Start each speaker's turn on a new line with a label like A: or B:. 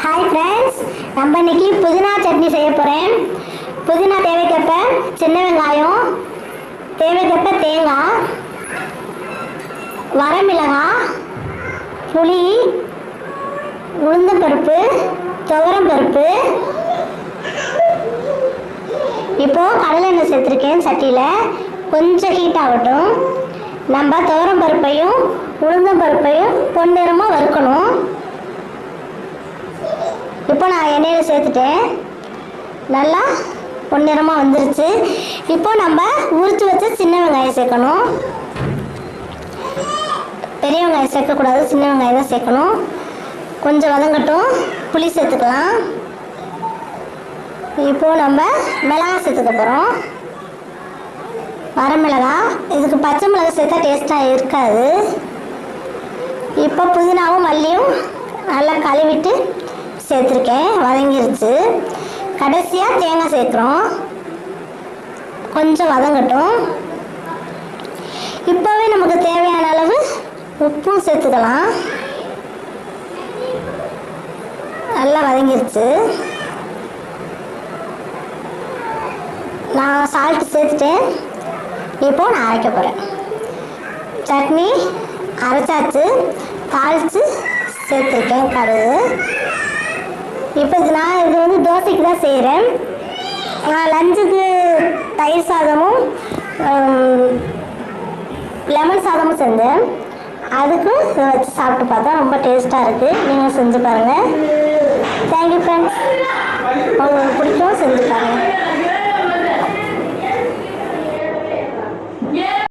A: Hi friends, நம்ம இன்னைக்கு புதினா சட்னி செய்ய போகிறேன். புதினா தேவைக்கப்ப சின்ன வெங்காயம், தேவைக்கப்ப தேங்காய், வரமிளகாய், புளி, உளுந்தம்பருப்பு, துவரம்பருப்பு. இப்போது கடலை எண்ணெய் சேர்த்துருக்கேன். சட்டியில் கொஞ்சம் ஹீட் ஆகட்டும். நம்ம துவரம்பருப்பையும் உளுந்தம்பருப்பையும் பொன்னிறமாக வறுக்கணும். இப்போ நான் எண்ணெயில் சேர்த்துட்டேன். நல்லா பொன்னிறமாக வந்துருச்சு. இப்போ நம்ம உரித்து வச்ச சின்ன வெங்காயம் சேர்க்கணும். பெரிய வெங்காயம் சேர்க்கக்கூடாது, சின்ன வெங்காயம் தான் சேர்க்கணும். கொஞ்சம் வதங்கட்டும். புளி சேர்த்துக்கலாம். இப்போது நம்ம மிளகாய் சேர்த்துக்க போகிறோம். வரமிளகாய், இதுக்கு பச்சை மிளகாய் சேர்த்தா டேஸ்ட்டாக இருக்காது. இப்போ புதினாவும் மல்லியும் நல்லா கழுவிட்டு சேர்த்துருக்கேன். வதங்கிருச்சு. கடைசியாக தேங்காய் சேர்க்குறோம். கொஞ்சம் வதங்கட்டும். இப்போவே நமக்கு தேவையான அளவு உப்பும் சேர்த்துக்கலாம். நல்லா வதங்கிருச்சு. நான் சால்ட்டு சேர்த்துட்டேன். இப்போது நான் அரைக்க போகிறேன். சட்னி அரைச்சாச்சு. தாளித்து சேர்த்துருக்கேன் கடுகு. இப்போ இது வந்து தோசைக்கு தான் செய்கிறேன். நான் லஞ்சுக்கு தயிர் சாதமும் லெமன் சாதமும் செஞ்சேன். அதுக்கு இதை வச்சு சாப்பிட்டு பார்த்தா ரொம்ப டேஸ்ட்டாக இருக்குது. நீங்கள் செஞ்சு பாருங்கள். Thank you friends. உங்களுக்கு பிடிக்கும், செஞ்சு பாருங்கள்.